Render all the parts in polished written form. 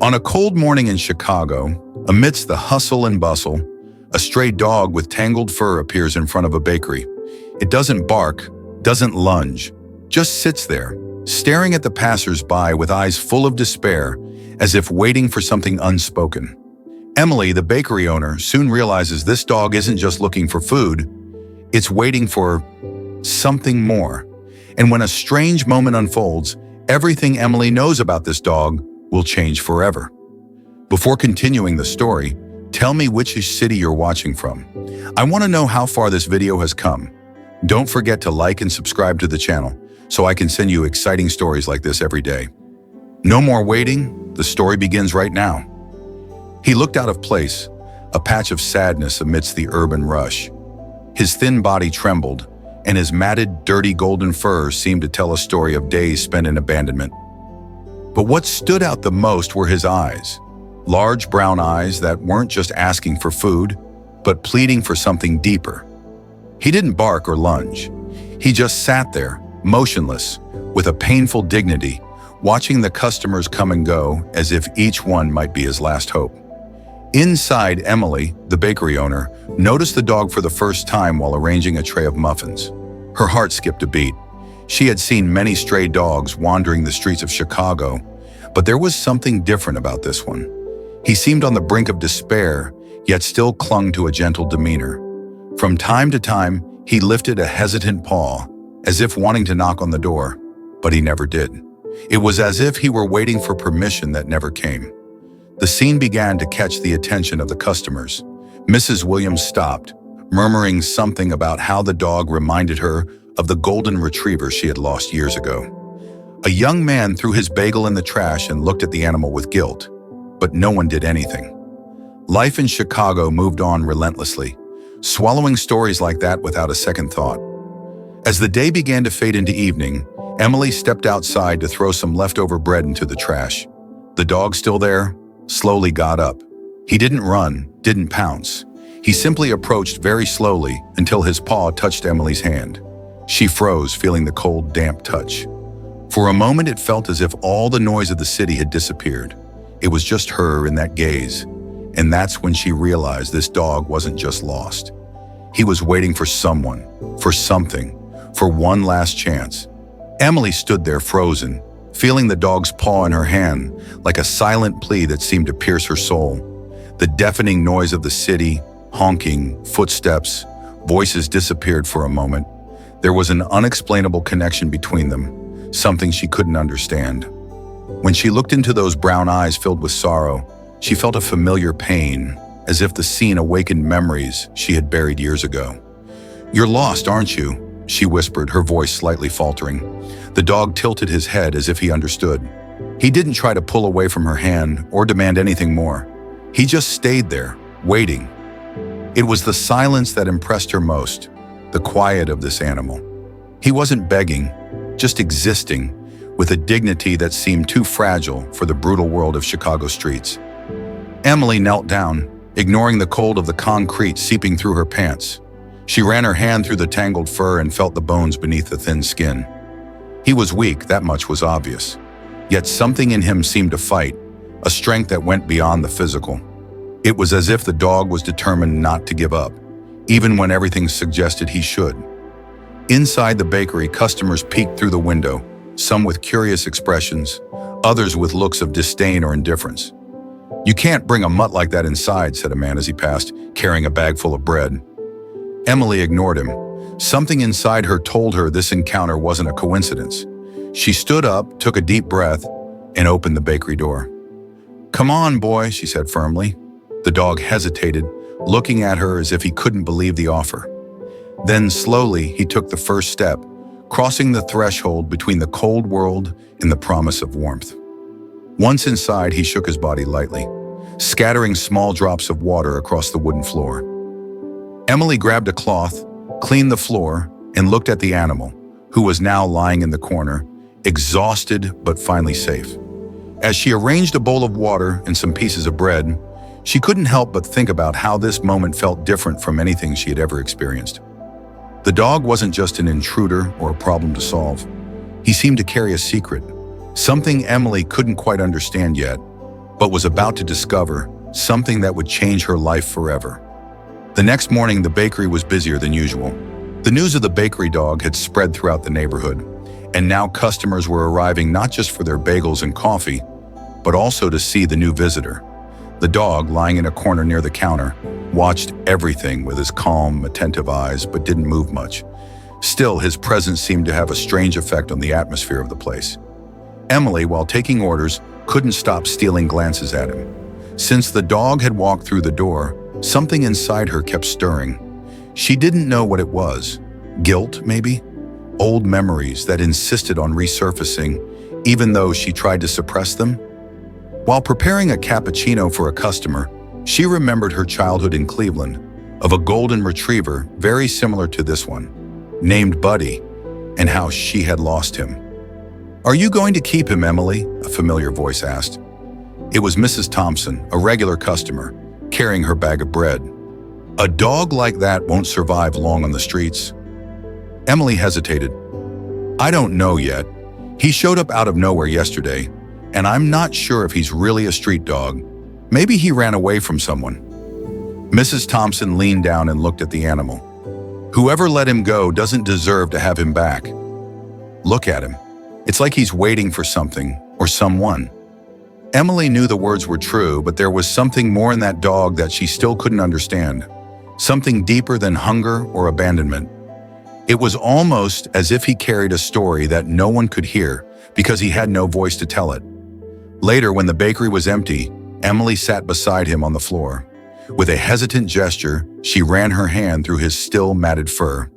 On a cold morning in Chicago, amidst the hustle and bustle, a stray dog with tangled fur appears in front of a bakery. It doesn't bark, doesn't lunge, just sits there, staring at the passersby with eyes full of despair, as if waiting for something unspoken. Emily, the bakery owner, soon realizes this dog isn't just looking for food, it's waiting for something more. And when a strange moment unfolds, everything Emily knows about this dog will change forever. Before continuing the story, tell me which city you're watching from. I want to know how far this video has come. Don't forget to like and subscribe to the channel so I can send you exciting stories like this every day. No more waiting, the story begins right now. He looked out of place, a patch of sadness amidst the urban rush. His thin body trembled, and his matted, dirty golden fur seemed to tell a story of days spent in abandonment. But what stood out the most were his eyes. Large brown eyes that weren't just asking for food, but pleading for something deeper. He didn't bark or lunge. He just sat there, motionless, with a painful dignity, watching the customers come and go as if each one might be his last hope. Inside, Emily, the bakery owner, noticed the dog for the first time while arranging a tray of muffins. Her heart skipped a beat. She had seen many stray dogs wandering the streets of Chicago, but there was something different about this one. He seemed on the brink of despair, yet still clung to a gentle demeanor. From time to time, he lifted a hesitant paw, as if wanting to knock on the door, but he never did. It was as if he were waiting for permission that never came. The scene began to catch the attention of the customers. Mrs. Williams stopped, murmuring something about how the dog reminded her of the golden retriever she had lost years ago. A young man threw his bagel in the trash and looked at the animal with guilt, but no one did anything. Life in Chicago moved on relentlessly, swallowing stories like that without a second thought. As the day began to fade into evening, Emily stepped outside to throw some leftover bread into the trash. The dog, still there, slowly got up. He didn't run, didn't pounce. He simply approached very slowly until his paw touched Emily's hand. She froze, feeling the cold, damp touch. For a moment, it felt as if all the noise of the city had disappeared. It was just her in that gaze, and that's when she realized this dog wasn't just lost. He was waiting for someone, for something, for one last chance. Emily stood there frozen, feeling the dog's paw in her hand, like a silent plea that seemed to pierce her soul. The deafening noise of the city, honking, footsteps, voices disappeared for a moment. There was an unexplainable connection between them, something she couldn't understand. When she looked into those brown eyes filled with sorrow, she felt a familiar pain, as if the scene awakened memories she had buried years ago. "You're lost, aren't you?" she whispered, her voice slightly faltering. The dog tilted his head as if he understood. He didn't try to pull away from her hand or demand anything more. He just stayed there, waiting. It was the silence that impressed her most, the quiet of this animal. He wasn't begging, just existing, with a dignity that seemed too fragile for the brutal world of Chicago streets. Emily knelt down, ignoring the cold of the concrete seeping through her pants. She ran her hand through the tangled fur and felt the bones beneath the thin skin. He was weak, that much was obvious. Yet something in him seemed to fight, a strength that went beyond the physical. It was as if the dog was determined not to give up, even when everything suggested he should. Inside the bakery, customers peeked through the window, some with curious expressions, others with looks of disdain or indifference. "You can't bring a mutt like that inside," said a man as he passed, carrying a bag full of bread. Emily ignored him. Something inside her told her this encounter wasn't a coincidence. She stood up, took a deep breath, and opened the bakery door. "Come on, boy," she said firmly. The dog hesitated, looking at her as if he couldn't believe the offer. Then slowly, he took the first step, crossing the threshold between the cold world and the promise of warmth. Once inside, he shook his body lightly, scattering small drops of water across the wooden floor. Emily grabbed a cloth, cleaned the floor, and looked at the animal, who was now lying in the corner, exhausted but finally safe. As she arranged a bowl of water and some pieces of bread, she couldn't help but think about how this moment felt different from anything she had ever experienced. The dog wasn't just an intruder or a problem to solve. He seemed to carry a secret, something Emily couldn't quite understand yet, but was about to discover something that would change her life forever. The next morning, the bakery was busier than usual. The news of the bakery dog had spread throughout the neighborhood, and now customers were arriving not just for their bagels and coffee, but also to see the new visitor. The dog, lying in a corner near the counter, watched everything with his calm, attentive eyes, but didn't move much. Still, his presence seemed to have a strange effect on the atmosphere of the place. Emily, while taking orders, couldn't stop stealing glances at him. Since the dog had walked through the door, something inside her kept stirring. She didn't know what it was. Guilt, maybe? Old memories that insisted on resurfacing, even though she tried to suppress them? While preparing a cappuccino for a customer, she remembered her childhood in Cleveland, of a golden retriever very similar to this one, named Buddy, and how she had lost him. "Are you going to keep him, Emily?" a familiar voice asked. It was Mrs. Thompson, a regular customer, carrying her bag of bread. "A dog like that won't survive long on the streets." Emily hesitated. "I don't know yet. He showed up out of nowhere yesterday, and I'm not sure if he's really a street dog. Maybe he ran away from someone." Mrs. Thompson leaned down and looked at the animal. "Whoever let him go doesn't deserve to have him back. Look at him. It's like he's waiting for something or someone." Emily knew the words were true, but there was something more in that dog that she still couldn't understand. Something deeper than hunger or abandonment. It was almost as if he carried a story that no one could hear because he had no voice to tell it. Later, when the bakery was empty, Emily sat beside him on the floor. With a hesitant gesture, she ran her hand through his still matted fur.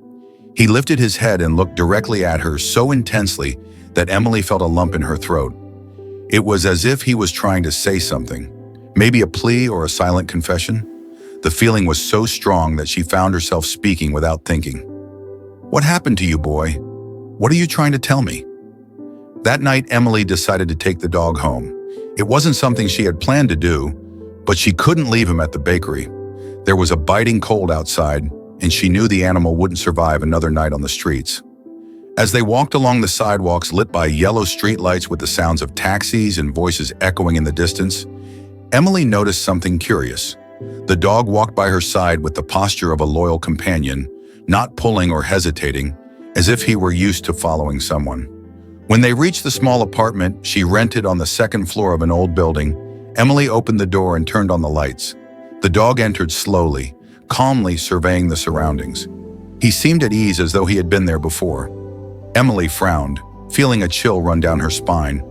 He lifted his head and looked directly at her so intensely that Emily felt a lump in her throat. It was as if he was trying to say something, maybe a plea or a silent confession. The feeling was so strong that she found herself speaking without thinking. "What happened to you, boy? What are you trying to tell me?" That night, Emily decided to take the dog home. It wasn't something she had planned to do, but she couldn't leave him at the bakery. There was a biting cold outside, and she knew the animal wouldn't survive another night on the streets. As they walked along the sidewalks lit by yellow streetlights with the sounds of taxis and voices echoing in the distance, Emily noticed something curious. The dog walked by her side with the posture of a loyal companion, not pulling or hesitating, as if he were used to following someone. When they reached the small apartment she rented on the second floor of an old building, Emily opened the door and turned on the lights. The dog entered slowly, calmly surveying the surroundings. He seemed at ease as though he had been there before. Emily frowned, feeling a chill run down her spine,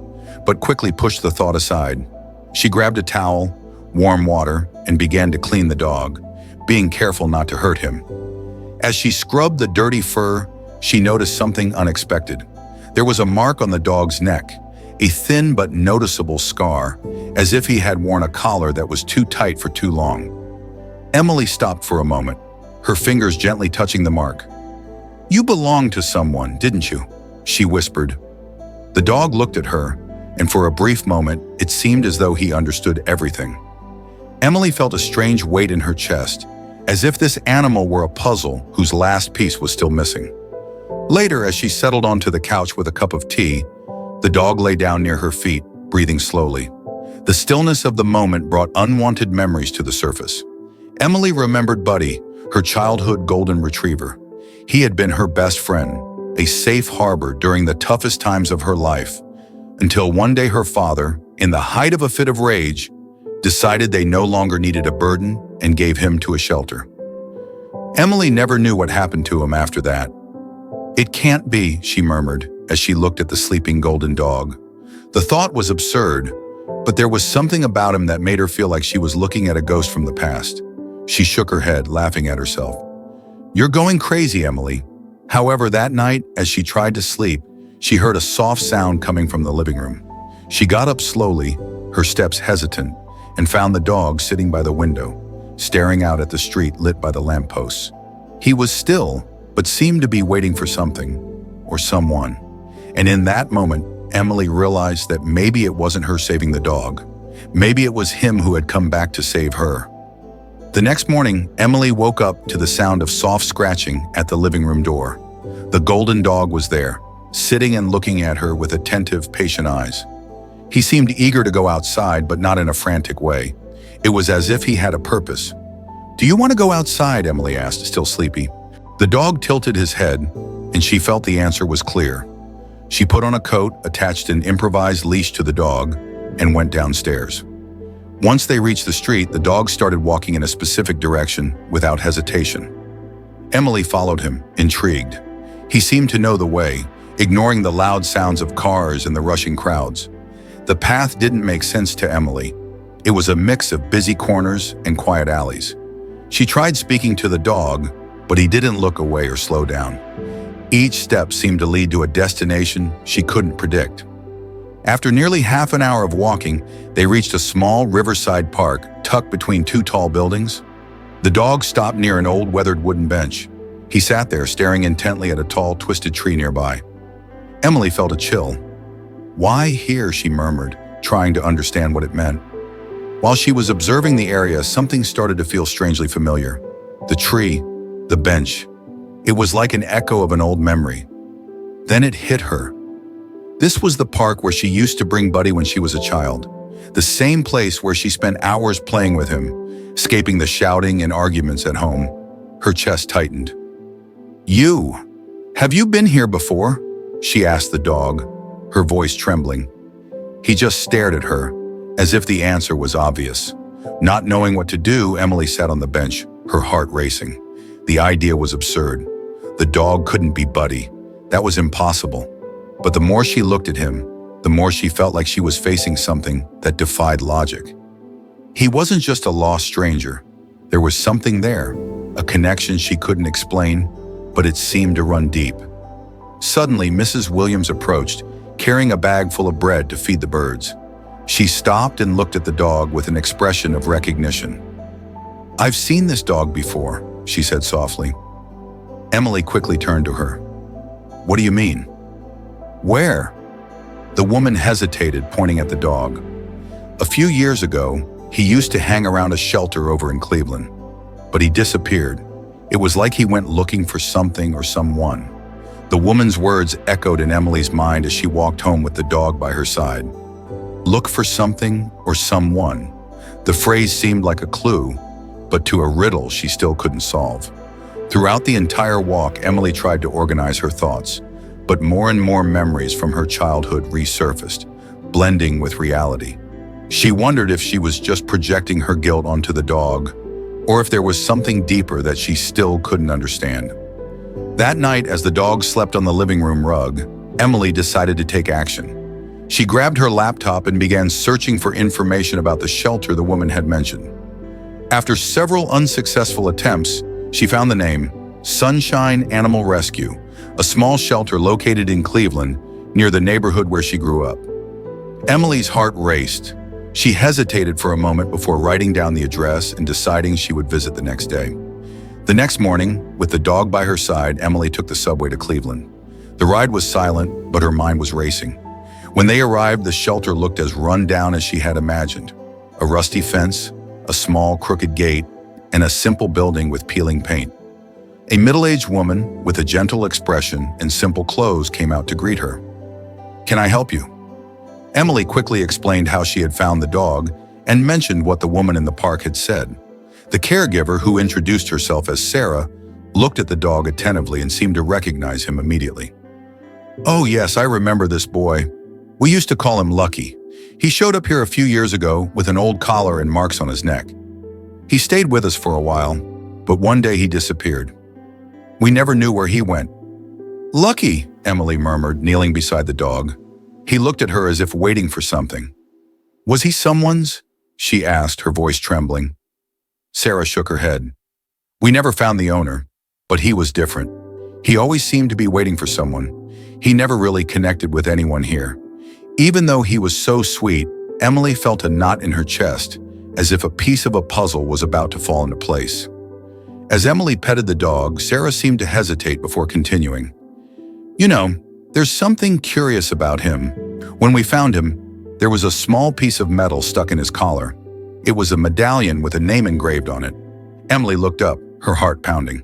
but quickly pushed the thought aside. She grabbed a towel, warm water, and began to clean the dog, being careful not to hurt him. As she scrubbed the dirty fur, she noticed something unexpected. There was a mark on the dog's neck, a thin but noticeable scar, as if he had worn a collar that was too tight for too long. Emily stopped for a moment, her fingers gently touching the mark. "You belonged to someone, didn't you?" she whispered. The dog looked at her, and for a brief moment, it seemed as though he understood everything. Emily felt a strange weight in her chest, as if this animal were a puzzle whose last piece was still missing. Later, as she settled onto the couch with a cup of tea, the dog lay down near her feet, breathing slowly. The stillness of the moment brought unwanted memories to the surface. Emily remembered Buddy, her childhood golden retriever. He had been her best friend, a safe harbor during the toughest times of her life, until one day her father, in the height of a fit of rage, decided they no longer needed a burden and gave him to a shelter. Emily never knew what happened to him after that. "It can't be," she murmured as she looked at the sleeping golden dog. The thought was absurd, but there was something about him that made her feel like she was looking at a ghost from the past. She shook her head, laughing at herself. "You're going crazy, Emily." However, that night, as she tried to sleep, she heard a soft sound coming from the living room. She got up slowly, her steps hesitant, and found the dog sitting by the window, staring out at the street lit by the lampposts. He was still, but seemed to be waiting for something, or someone. And in that moment, Emily realized that maybe it wasn't her saving the dog. Maybe it was him who had come back to save her. The next morning, Emily woke up to the sound of soft scratching at the living room door. The golden dog was there, sitting and looking at her with attentive, patient eyes. He seemed eager to go outside, but not in a frantic way. It was as if he had a purpose. "Do you want to go outside?" Emily asked, still sleepy. The dog tilted his head, and she felt the answer was clear. She put on a coat, attached an improvised leash to the dog, and went downstairs. Once they reached the street, the dog started walking in a specific direction without hesitation. Emily followed him, intrigued. He seemed to know the way, ignoring the loud sounds of cars and the rushing crowds. The path didn't make sense to Emily. It was a mix of busy corners and quiet alleys. She tried speaking to the dog, but he didn't look away or slow down. Each step seemed to lead to a destination she couldn't predict. After nearly half an hour of walking, they reached a small riverside park tucked between two tall buildings. The dog stopped near an old weathered wooden bench. He sat there staring intently at a tall, twisted tree nearby. Emily felt a chill. "Why here?" she murmured, trying to understand what it meant. While she was observing the area, something started to feel strangely familiar. The tree, the bench. It was like an echo of an old memory. Then it hit her. This was the park where she used to bring Buddy when she was a child. The same place where she spent hours playing with him, escaping the shouting and arguments at home. Her chest tightened. Have you been here before?" she asked the dog, her voice trembling. He just stared at her, as if the answer was obvious. Not knowing what to do, Emily sat on the bench, her heart racing. The idea was absurd. The dog couldn't be Buddy. That was impossible. But the more she looked at him, the more she felt like she was facing something that defied logic. He wasn't just a lost stranger. There was something there, a connection she couldn't explain, but it seemed to run deep. Suddenly, Mrs. Williams approached, carrying a bag full of bread to feed the birds. She stopped and looked at the dog with an expression of recognition. "I've seen this dog before," she said softly. Emily quickly turned to her. "What do you mean?" "Where?" The woman hesitated, pointing at the dog. "A few years ago, he used to hang around a shelter over in Cleveland, but he disappeared. It was like he went looking for something or someone." The woman's words echoed in Emily's mind as she walked home with the dog by her side. Look for something or someone. The phrase seemed like a clue, but to a riddle she still couldn't solve. Throughout the entire walk, Emily tried to organize her thoughts, but more and more memories from her childhood resurfaced, blending with reality. She wondered if she was just projecting her guilt onto the dog, or if there was something deeper that she still couldn't understand. That night, as the dog slept on the living room rug, Emily decided to take action. She grabbed her laptop and began searching for information about the shelter the woman had mentioned. After several unsuccessful attempts, she found the name Sunshine Animal Rescue, a small shelter located in Cleveland, near the neighborhood where she grew up. Emily's heart raced. She hesitated for a moment before writing down the address and deciding she would visit the next day. The next morning, with the dog by her side, Emily took the subway to Cleveland. The ride was silent, but her mind was racing. When they arrived, the shelter looked as run down as she had imagined. A rusty fence, a small crooked gate, and a simple building with peeling paint. A middle-aged woman with a gentle expression and simple clothes came out to greet her. "Can I help you?" Emily quickly explained how she had found the dog and mentioned what the woman in the park had said. The caregiver, who introduced herself as Sarah, looked at the dog attentively and seemed to recognize him immediately. "Oh yes, I remember this boy. We used to call him Lucky. He showed up here a few years ago with an old collar and marks on his neck. He stayed with us for a while, but one day he disappeared. We never knew where he went." "Lucky," Emily murmured, kneeling beside the dog. He looked at her as if waiting for something. "Was he someone's?" she asked, her voice trembling. Sarah shook her head. "We never found the owner, but he was different. He always seemed to be waiting for someone. He never really connected with anyone here." Even though he was so sweet, Emily felt a knot in her chest, as if a piece of a puzzle was about to fall into place. As Emily petted the dog, Sarah seemed to hesitate before continuing. "You know, there's something curious about him. When we found him, there was a small piece of metal stuck in his collar. It was a medallion with a name engraved on it." Emily looked up, her heart pounding.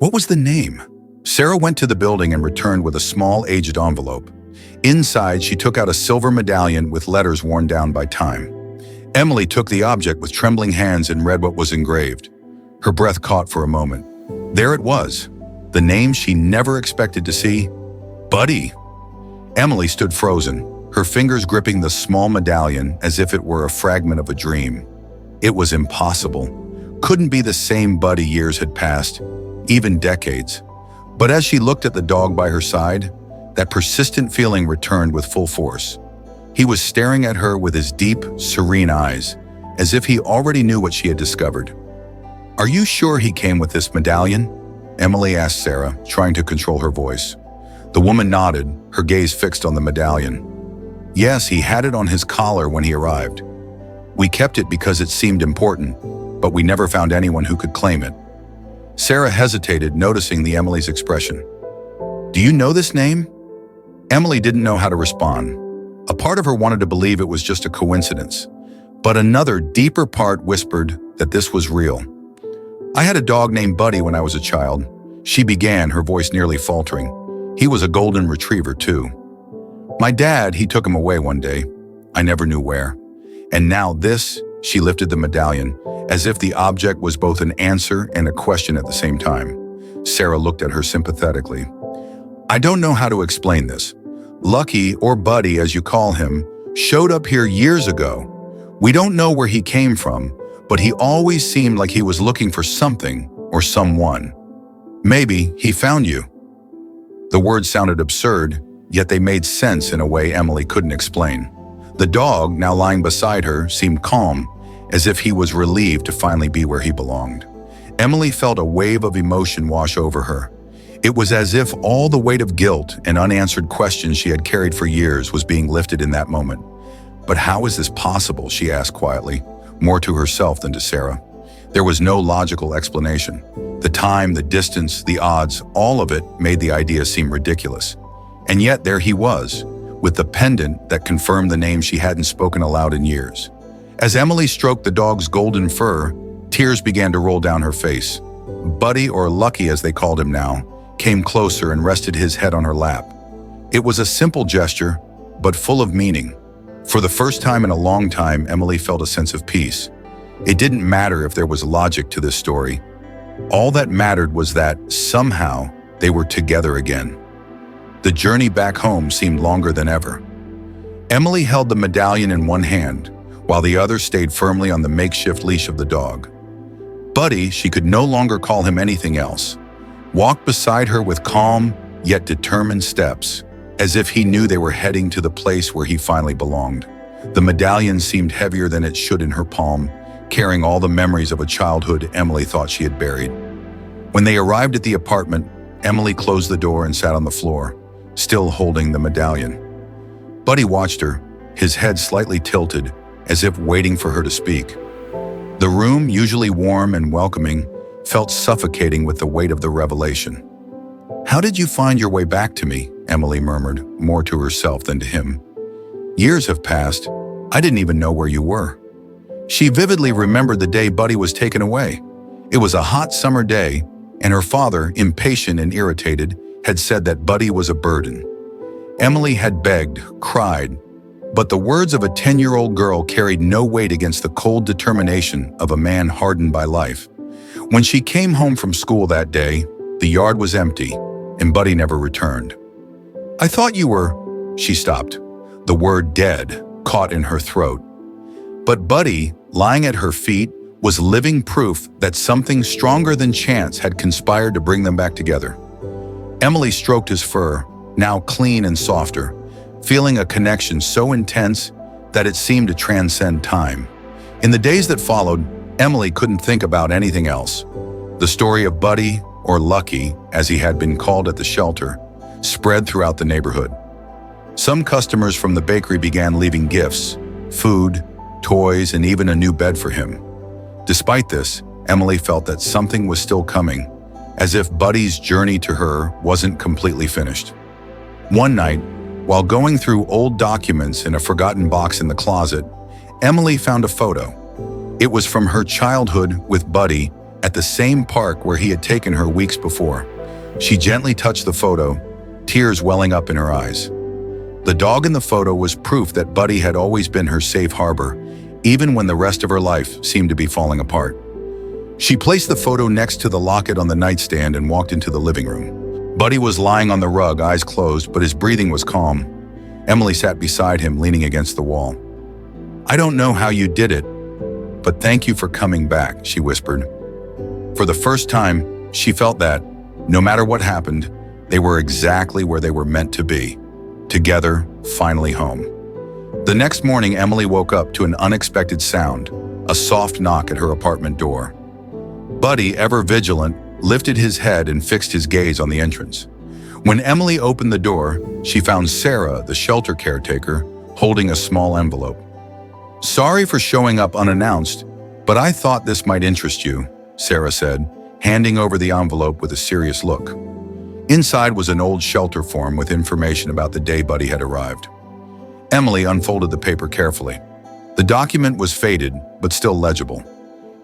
"What was the name?" Sarah went to the building and returned with a small aged envelope. Inside, she took out a silver medallion with letters worn down by time. Emily took the object with trembling hands and read what was engraved. Her breath caught for a moment. There it was, the name she never expected to see, Buddy. Emily stood frozen, her fingers gripping the small medallion as if it were a fragment of a dream. It was impossible. Couldn't be the same Buddy. Years had passed, even decades. But as she looked at the dog by her side, that persistent feeling returned with full force. He was staring at her with his deep, serene eyes, as if he already knew what she had discovered. "Are you sure he came with this medallion?" Emily asked Sarah, trying to control her voice. The woman nodded, her gaze fixed on the medallion. "Yes, he had it on his collar when he arrived. We kept it because it seemed important, but we never found anyone who could claim it." Sarah hesitated, noticing the Emily's expression. "Do you know this name?" Emily didn't know how to respond. A part of her wanted to believe it was just a coincidence, but another, deeper part whispered that this was real. "I had a dog named Buddy when I was a child," she began, her voice nearly faltering. "He was a golden retriever, too. My dad, he took him away one day. I never knew where. And now this," she lifted the medallion, as if the object was both an answer and a question at the same time. Sarah looked at her sympathetically. "I don't know how to explain this. Lucky, or Buddy as you call him, showed up here years ago. We don't know where he came from, but he always seemed like he was looking for something or someone. Maybe he found you." The words sounded absurd, yet they made sense in a way Emily couldn't explain. The dog, now lying beside her, seemed calm, as if he was relieved to finally be where he belonged. Emily felt a wave of emotion wash over her. It was as if all the weight of guilt and unanswered questions she had carried for years was being lifted in that moment. "But how is this possible?" she asked quietly, more to herself than to Sarah. There was no logical explanation. The time, the distance, the odds, all of it made the idea seem ridiculous. And yet there he was, with the pendant that confirmed the name she hadn't spoken aloud in years. As Emily stroked the dog's golden fur, tears began to roll down her face. Buddy, or Lucky as they called him now, came closer and rested his head on her lap. It was a simple gesture, but full of meaning. For the first time in a long time, Emily felt a sense of peace. It didn't matter if there was logic to this story. All that mattered was that, somehow, they were together again. The journey back home seemed longer than ever. Emily held the medallion in one hand, while the other stayed firmly on the makeshift leash of the dog. Buddy, she could no longer call him anything else, walked beside her with calm, yet determined steps, as if he knew they were heading to the place where he finally belonged. The medallion seemed heavier than it should in her palm, carrying all the memories of a childhood Emily thought she had buried. When they arrived at the apartment, Emily closed the door and sat on the floor, still holding the medallion. Buddy watched her, his head slightly tilted, as if waiting for her to speak. The room, usually warm and welcoming, felt suffocating with the weight of the revelation. "How did you find your way back to me?" Emily murmured, more to herself than to him. "Years have passed. I didn't even know where you were." She vividly remembered the day Buddy was taken away. It was a hot summer day, and her father, impatient and irritated, had said that Buddy was a burden. Emily had begged, cried, but the words of a 10-year-old girl carried no weight against the cold determination of a man hardened by life. When she came home from school that day, the yard was empty, and Buddy never returned. "I thought you were—" She stopped. The word "dead" caught in her throat. But Buddy, lying at her feet, was living proof that something stronger than chance had conspired to bring them back together. Emily stroked his fur, now clean and softer, feeling a connection so intense that it seemed to transcend time. In the days that followed, Emily couldn't think about anything else. The story of Buddy, or Lucky, as he had been called at the shelter, spread throughout the neighborhood. Some customers from the bakery began leaving gifts, food, toys, and even a new bed for him. Despite this, Emily felt that something was still coming, as if Buddy's journey to her wasn't completely finished. One night, while going through old documents in a forgotten box in the closet, Emily found a photo. It was from her childhood with Buddy at the same park where he had taken her weeks before. She gently touched the photo, tears welling up in her eyes. The dog in the photo was proof that Buddy had always been her safe harbor, even when the rest of her life seemed to be falling apart. She placed the photo next to the locket on the nightstand and walked into the living room. Buddy was lying on the rug, eyes closed, but his breathing was calm. Emily sat beside him, leaning against the wall. "I don't know how you did it, but thank you for coming back," she whispered. For the first time, she felt that, no matter what happened, they were exactly where they were meant to be. Together, finally home. The next morning, Emily woke up to an unexpected sound, a soft knock at her apartment door. Buddy, ever vigilant, lifted his head and fixed his gaze on the entrance. When Emily opened the door, she found Sarah, the shelter caretaker, holding a small envelope. "Sorry for showing up unannounced, but I thought this might interest you," Sarah said, handing over the envelope with a serious look. Inside was an old shelter form with information about the day Buddy had arrived. Emily unfolded the paper carefully. The document was faded, but still legible.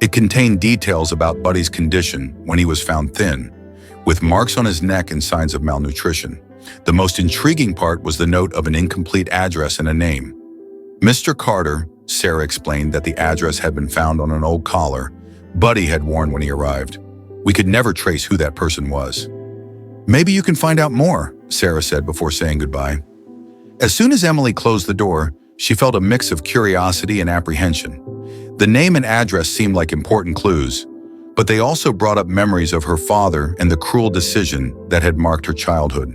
It contained details about Buddy's condition when he was found thin, with marks on his neck and signs of malnutrition. The most intriguing part was the note of an incomplete address and a name. Mr. Carter, Sarah explained that the address had been found on an old collar Buddy had worn when he arrived. We could never trace who that person was. "Maybe you can find out more," Sarah said before saying goodbye. As soon as Emily closed the door, she felt a mix of curiosity and apprehension. The name and address seemed like important clues, but they also brought up memories of her father and the cruel decision that had marked her childhood.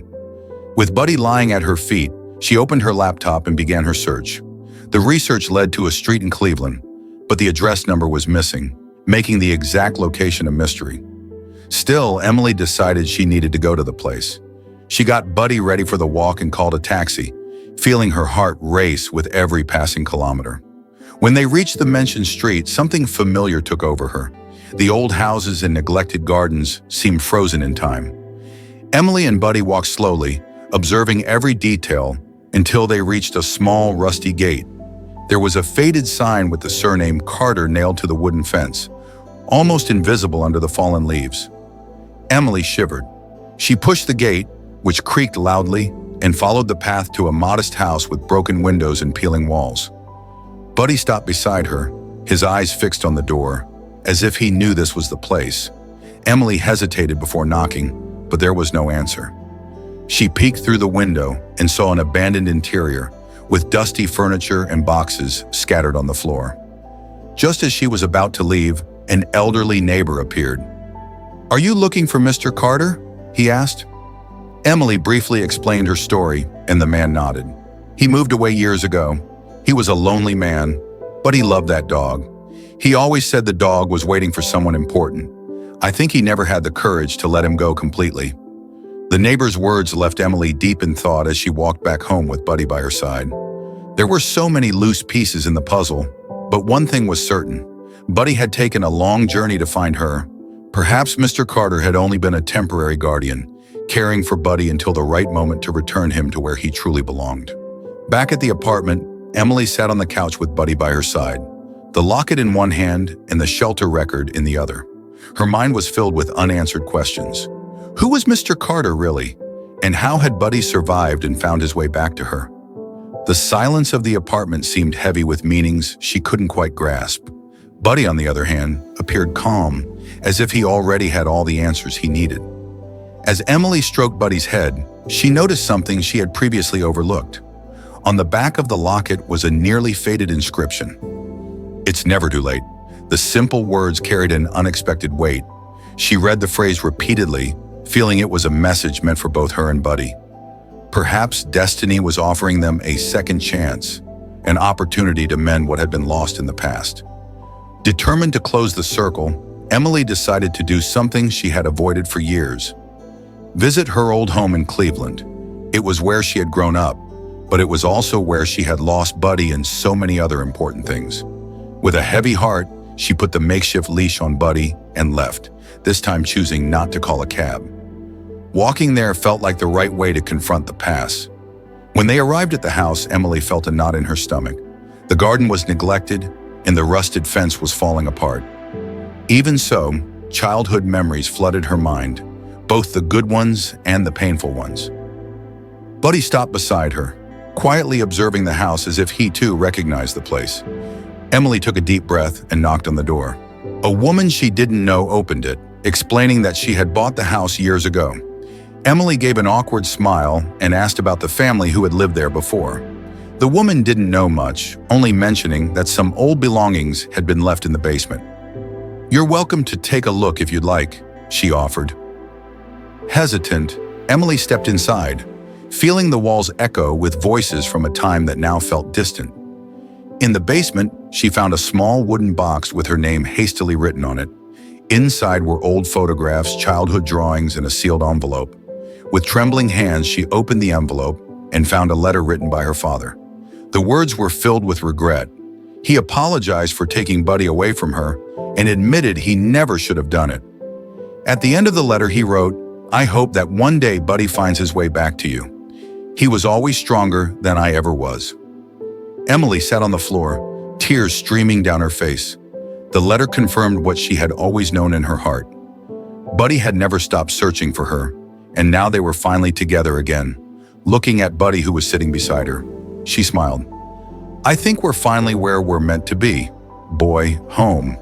With Buddy lying at her feet, she opened her laptop and began her search. The research led to a street in Cleveland, but the address number was missing, making the exact location a mystery. Still, Emily decided she needed to go to the place. She got Buddy ready for the walk and called a taxi, feeling her heart race with every passing kilometer. When they reached the mentioned street, something familiar took over her. The old houses and neglected gardens seemed frozen in time. Emily and Buddy walked slowly, observing every detail until they reached a small, rusty gate. There was a faded sign with the surname Carter nailed to the wooden fence, almost invisible under the fallen leaves. Emily shivered. She pushed the gate, which creaked loudly, and followed the path to a modest house with broken windows and peeling walls. Buddy stopped beside her, his eyes fixed on the door, as if he knew this was the place. Emily hesitated before knocking, but there was no answer. She peeked through the window and saw an abandoned interior, with dusty furniture and boxes scattered on the floor. Just as she was about to leave, an elderly neighbor appeared. "Are you looking for Mr. Carter?" he asked. Emily briefly explained her story, and the man nodded. He moved away years ago. He was a lonely man, but he loved that dog. He always said the dog was waiting for someone important. I think he never had the courage to let him go completely. The neighbor's words left Emily deep in thought as she walked back home with Buddy by her side. There were so many loose pieces in the puzzle, but one thing was certain. Buddy had taken a long journey to find her. Perhaps Mr. Carter had only been a temporary guardian, caring for Buddy until the right moment to return him to where he truly belonged. Back at the apartment, Emily sat on the couch with Buddy by her side, the locket in one hand and the shelter record in the other. Her mind was filled with unanswered questions. Who was Mr. Carter really? And how had Buddy survived and found his way back to her? The silence of the apartment seemed heavy with meanings she couldn't quite grasp. Buddy, on the other hand, appeared calm, as if he already had all the answers he needed. As Emily stroked Buddy's head, she noticed something she had previously overlooked. On the back of the locket was a nearly faded inscription. "It's never too late." The simple words carried an unexpected weight. She read the phrase repeatedly, feeling it was a message meant for both her and Buddy. Perhaps destiny was offering them a second chance, an opportunity to mend what had been lost in the past. Determined to close the circle, Emily decided to do something she had avoided for years. Visit her old home in Cleveland. It was where she had grown up, but it was also where she had lost Buddy and so many other important things. With a heavy heart, she put the makeshift leash on Buddy and left, this time choosing not to call a cab. Walking there felt like the right way to confront the past. When they arrived at the house, Emily felt a knot in her stomach. The garden was neglected, and the rusted fence was falling apart. Even so, childhood memories flooded her mind, both the good ones and the painful ones. Buddy stopped beside her. quietly observing the house as if he too recognized the place. Emily took a deep breath and knocked on the door. A woman she didn't know opened it, explaining that she had bought the house years ago. Emily gave an awkward smile and asked about the family who had lived there before. The woman didn't know much, only mentioning that some old belongings had been left in the basement. "You're welcome to take a look if you'd like," she offered. Hesitant, Emily stepped inside, feeling the walls echo with voices from a time that now felt distant. In the basement, she found a small wooden box with her name hastily written on it. Inside were old photographs, childhood drawings, and a sealed envelope. With trembling hands, she opened the envelope and found a letter written by her father. The words were filled with regret. He apologized for taking Buddy away from her and admitted he never should have done it. At the end of the letter, he wrote, "I hope that one day Buddy finds his way back to you. He was always stronger than I ever was." Emily sat on the floor, tears streaming down her face. The letter confirmed what she had always known in her heart. Buddy had never stopped searching for her, and now they were finally together again. Looking at Buddy, who was sitting beside her, she smiled. "I think we're finally where we're meant to be. Boy, home."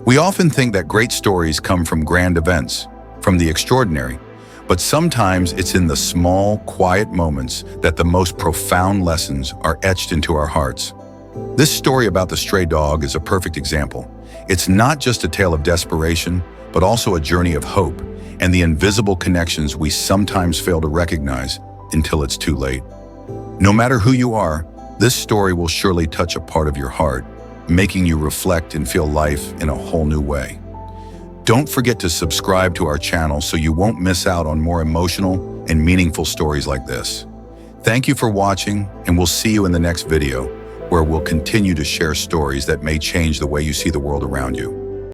We often think that great stories come from grand events, from the extraordinary, but sometimes it's in the small, quiet moments that the most profound lessons are etched into our hearts. This story about the stray dog is a perfect example. It's not just a tale of desperation, but also a journey of hope and the invisible connections we sometimes fail to recognize until it's too late. No matter who you are, this story will surely touch a part of your heart, making you reflect and feel life in a whole new way. Don't forget to subscribe to our channel so you won't miss out on more emotional and meaningful stories like this. Thank you for watching, and we'll see you in the next video, where we'll continue to share stories that may change the way you see the world around you.